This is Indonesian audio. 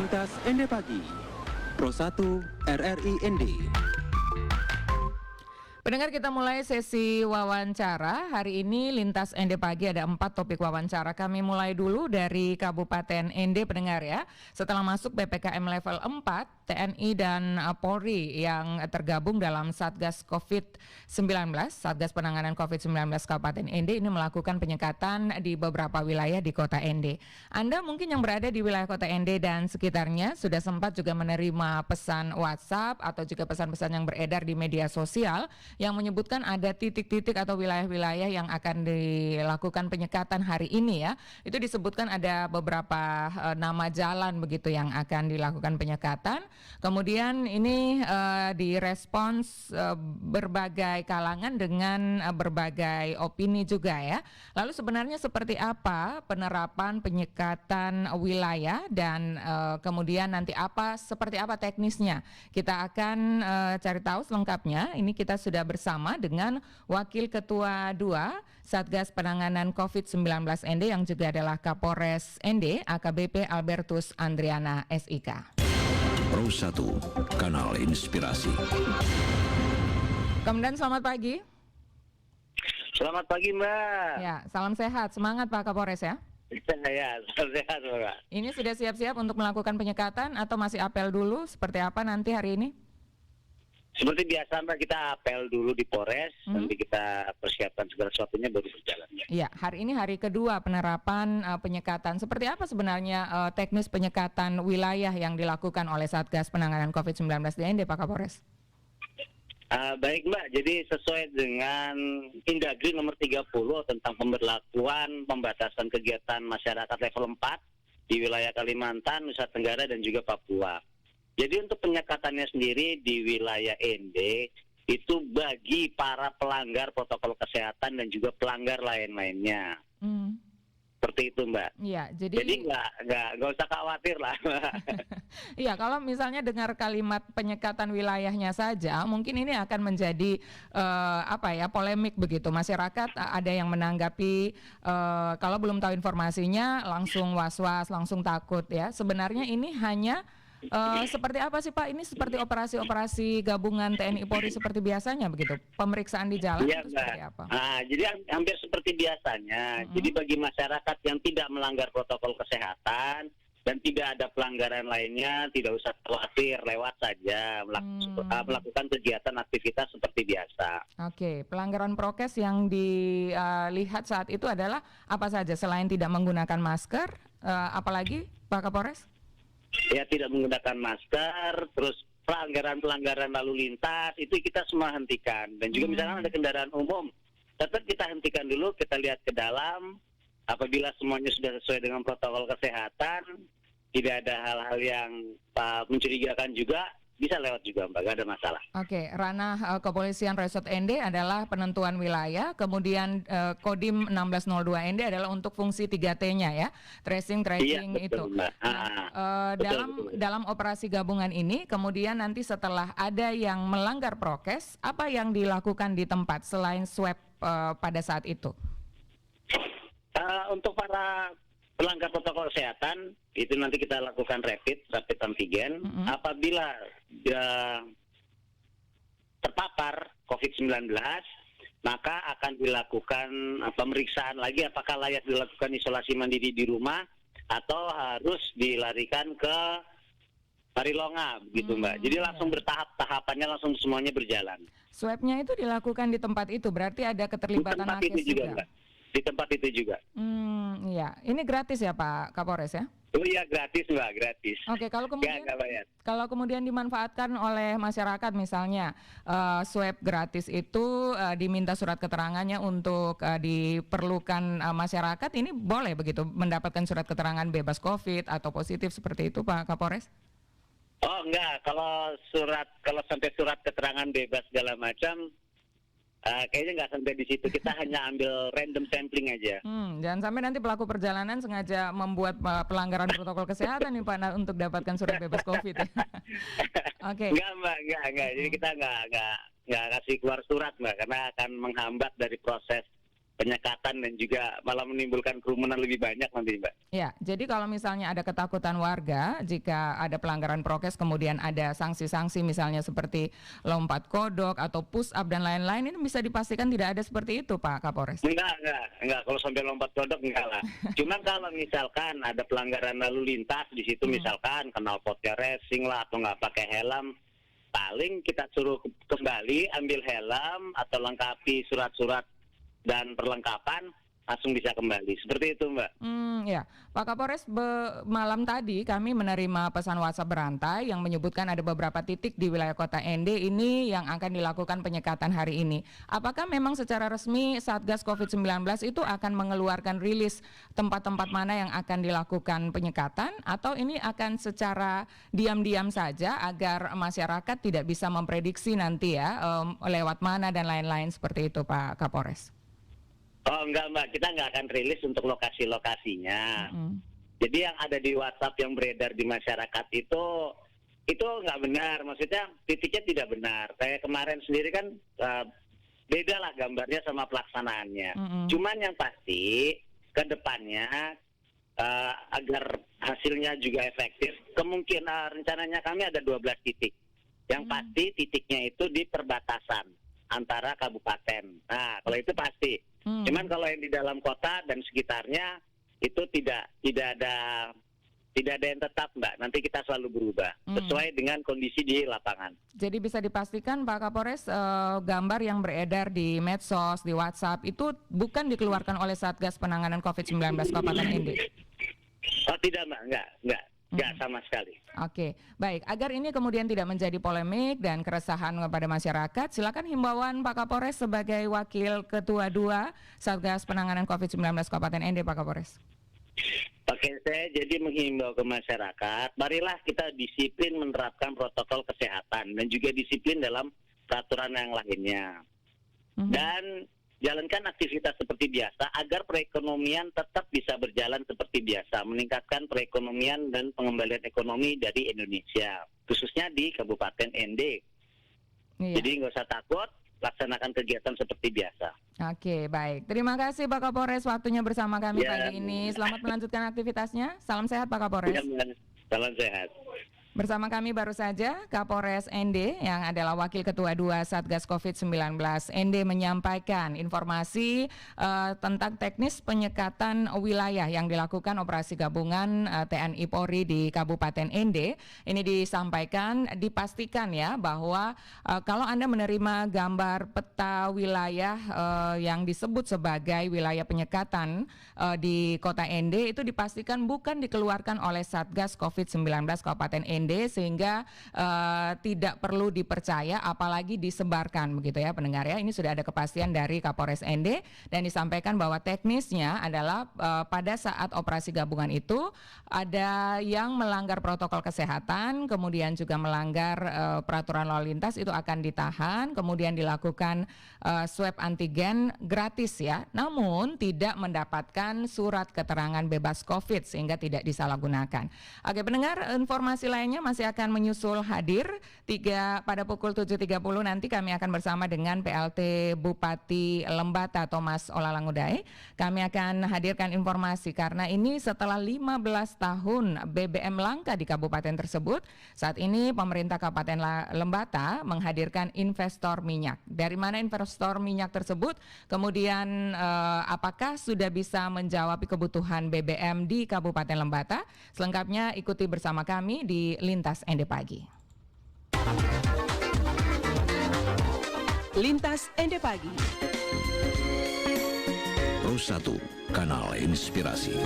Lintas ND Pagi, Pro 1 RRI ND. Pendengar, kita mulai sesi wawancara. Hari ini Lintas ND Pagi ada 4 topik wawancara. Kami mulai dulu dari Kabupaten ND, pendengar ya. Setelah masuk PPKM level 4, TNI dan Polri yang tergabung dalam Satgas COVID-19, Satgas Penanganan COVID-19 Kabupaten ND ini melakukan penyekatan di beberapa wilayah di Kota ND. Anda mungkin yang berada di wilayah Kota ND dan sekitarnya sudah sempat juga menerima pesan WhatsApp atau juga pesan-pesan yang beredar di media sosial yang menyebutkan ada titik-titik atau wilayah-wilayah yang akan dilakukan penyekatan hari ini ya. Itu disebutkan ada beberapa nama jalan begitu yang akan dilakukan penyekatan. Kemudian ini direspons berbagai kalangan dengan berbagai opini juga ya. Lalu sebenarnya seperti apa penerapan penyekatan wilayah dan kemudian nanti seperti apa teknisnya? Kita akan cari tahu selengkapnya. Ini kita sudah bersama dengan Wakil Ketua 2 Satgas Penanganan COVID-19 ND yang juga adalah Kapolres ND AKBP Albertus Andriana SIK. Pro 1, Kanal Inspirasi. Komandan, selamat pagi. Selamat pagi, Mbak. Ya, salam sehat. Semangat Pak Kapolres ya. Ya, salam sehat, Mbak. Ini sudah siap-siap untuk melakukan penyekatan atau masih apel dulu? Seperti apa nanti hari ini? Seperti biasa, Mbak, kita apel dulu di Polres, nanti kita persiapkan segala sesuatunya baru berjalan. Ya, hari ini hari kedua penerapan penyekatan. Seperti apa sebenarnya teknis penyekatan wilayah yang dilakukan oleh Satgas Penanganan COVID-19 di ND, Pak Kapolres? Baik, Mbak, jadi sesuai dengan Indagri nomor 30 tentang pemberlakuan pembatasan kegiatan masyarakat level 4 di wilayah Kalimantan, Nusa Tenggara, dan juga Papua. Jadi untuk penyekatannya sendiri di wilayah ND itu bagi para pelanggar protokol kesehatan dan juga pelanggar lain-lainnya. Seperti itu, Mbak. Iya, jadi nggak usah khawatir lah. Iya, kalau misalnya dengar kalimat penyekatan wilayahnya saja, mungkin ini akan menjadi polemik begitu. Masyarakat ada yang menanggapi kalau belum tahu informasinya langsung was-was, langsung takut ya. Sebenarnya ini hanya seperti apa sih Pak? Ini seperti operasi-operasi gabungan TNI Polri seperti biasanya begitu? Pemeriksaan di jalan ya, itu seperti apa? Jadi hampir seperti biasanya. Jadi bagi masyarakat yang tidak melanggar protokol kesehatan dan tidak ada pelanggaran lainnya, tidak usah khawatir, lewat saja melakukan kegiatan aktivitas seperti biasa. Oke, pelanggaran prokes yang dilihat saat itu adalah apa saja selain tidak menggunakan masker? Apalagi Pak Kapolres? Ya, tidak menggunakan masker, terus pelanggaran lalu lintas itu kita semua hentikan. Dan juga misalnya ada kendaraan umum, tetap kita hentikan dulu, kita lihat ke dalam. Apabila semuanya sudah sesuai dengan protokol kesehatan, tidak ada hal-hal yang mencurigakan juga, bisa lewat juga, Mbak, gak ada masalah. Oke, ranah Kepolisian Resort ND adalah penentuan wilayah, kemudian Kodim 1602 ND adalah untuk fungsi 3T-nya ya, tracing Iya, betul, itu. Mbak. Dalam operasi gabungan ini, kemudian nanti setelah ada yang melanggar prokes, apa yang dilakukan di tempat selain swab pada saat itu? Untuk para pelanggar protokol kesehatan itu nanti kita lakukan rapid antigen. Apabila terpapar COVID-19, maka akan dilakukan pemeriksaan lagi apakah layak dilakukan isolasi mandiri di rumah atau harus dilarikan ke Parilonga begitu, Mbak. Jadi langsung tahapannya langsung semuanya berjalan. Swabnya itu dilakukan di tempat itu, berarti ada keterlibatan nakes juga, Mbak. Di tempat itu juga. Iya, ini gratis ya Pak Kapolres ya? Oh iya, gratis, Mbak, gratis. Oke, kalau kemudian nggak bayar. Kalau kemudian dimanfaatkan oleh masyarakat misalnya swab gratis itu diminta surat keterangannya untuk diperlukan masyarakat, ini boleh begitu mendapatkan surat keterangan bebas COVID atau positif seperti itu Pak Kapolres? Oh enggak, kalau sampai surat keterangan bebas segala macam, kayaknya nggak sampai di situ. Kita hanya ambil random sampling aja. Jangan sampai nanti pelaku perjalanan sengaja membuat pelanggaran protokol kesehatan nih Pak untuk dapatkan surat bebas COVID. Oke. Enggak, Mbak, enggak. Jadi kita nggak kasih keluar surat, Mbak, karena akan menghambat dari proses penyekatan dan juga malah menimbulkan kerumunan lebih banyak nanti, Mbak. Ya, jadi kalau misalnya ada ketakutan warga jika ada pelanggaran prokes kemudian ada sanksi-sanksi misalnya seperti lompat kodok atau push up dan lain-lain, ini bisa dipastikan tidak ada seperti itu Pak Kapolres? Enggak. Kalau sampai lompat kodok enggak lah. Cuman kalau misalkan ada pelanggaran lalu lintas di situ, misalkan knalpotnya racing lah atau nggak pakai helm, paling kita suruh kembali ambil helm atau lengkapi surat-surat dan perlengkapan, langsung bisa kembali. Seperti itu, Mbak. Ya, Pak Kapolres, malam tadi kami menerima pesan WhatsApp berantai yang menyebutkan ada beberapa titik di wilayah Kota Ende ini yang akan dilakukan penyekatan hari ini. Apakah memang secara resmi Satgas COVID-19 itu akan mengeluarkan rilis tempat-tempat mana yang akan dilakukan penyekatan, atau ini akan secara diam-diam saja agar masyarakat tidak bisa memprediksi nanti ya lewat mana dan lain-lain seperti itu Pak Kapolres? Oh enggak, Mbak, kita nggak akan rilis untuk lokasi-lokasinya. Jadi yang ada di WhatsApp yang beredar di masyarakat itu nggak benar. Maksudnya titiknya tidak benar. Kayak kemarin sendiri kan beda lah gambarnya sama pelaksanaannya. Cuman yang pasti ke depannya agar hasilnya juga efektif, kemungkinan rencananya kami ada 12 titik. Yang pasti titiknya itu di perbatasan antara kabupaten. Nah, kalau itu pasti. Cuman kalau yang di dalam kota dan sekitarnya itu tidak ada yang tetap, Mbak. Nanti kita selalu berubah sesuai dengan kondisi di lapangan. Jadi bisa dipastikan Pak Kapolres, gambar yang beredar di medsos, di WhatsApp itu bukan dikeluarkan oleh Satgas Penanganan COVID-19 Kabupaten Ende? Oh tidak, Mbak, enggak sama sekali. Oke, baik. Agar ini kemudian tidak menjadi polemik dan keresahan kepada masyarakat, silakan himbauan Pak Kapolres sebagai Wakil Ketua 2 Satgas Penanganan COVID-19 Kabupaten Ende, Pak Kapolres. Oke, saya jadi menghimbau ke masyarakat, marilah kita disiplin menerapkan protokol kesehatan dan juga disiplin dalam peraturan yang lainnya. Dan jalankan aktivitas seperti biasa agar perekonomian tetap bisa berjalan seperti biasa, meningkatkan perekonomian dan pengembalian ekonomi dari Indonesia, khususnya di Kabupaten Ende. Iya. Jadi nggak usah takut, laksanakan kegiatan seperti biasa. Oke, baik. Terima kasih Pak Kapolres waktunya bersama kami pagi ini. Selamat melanjutkan aktivitasnya. Salam sehat Pak Kapolres. Salam sehat. Bersama kami baru saja Kapolres Ende yang adalah Wakil Ketua 2 Satgas COVID-19 Ende menyampaikan informasi tentang teknis penyekatan wilayah yang dilakukan operasi gabungan TNI Polri di Kabupaten Ende. Ini disampaikan, dipastikan ya bahwa kalau Anda menerima gambar peta wilayah yang disebut sebagai wilayah penyekatan di Kota Ende, itu dipastikan bukan dikeluarkan oleh Satgas COVID-19 Kabupaten Ende, sehingga tidak perlu dipercaya apalagi disebarkan begitu ya pendengar ya. Ini sudah ada kepastian dari Kapolres Ende dan disampaikan bahwa teknisnya adalah pada saat operasi gabungan itu ada yang melanggar protokol kesehatan, kemudian juga melanggar peraturan lalu lintas, itu akan ditahan, kemudian dilakukan swab antigen gratis ya, namun tidak mendapatkan surat keterangan bebas COVID sehingga tidak disalahgunakan. Oke pendengar, informasi lainnya masih akan menyusul hadir pada pukul 7.30 nanti kami akan bersama dengan PLT Bupati Lembata Thomas Olalangudai. Kami akan hadirkan informasi karena ini setelah 15 tahun BBM langka di kabupaten tersebut, saat ini pemerintah Kabupaten Lembata menghadirkan investor minyak. Dari mana investor minyak tersebut? Kemudian apakah sudah bisa menjawab kebutuhan BBM di Kabupaten Lembata? Selengkapnya ikuti bersama kami di Lintas Ende Pagi. Lintas Ende Pagi. Pro 1, Kanal Inspirasi.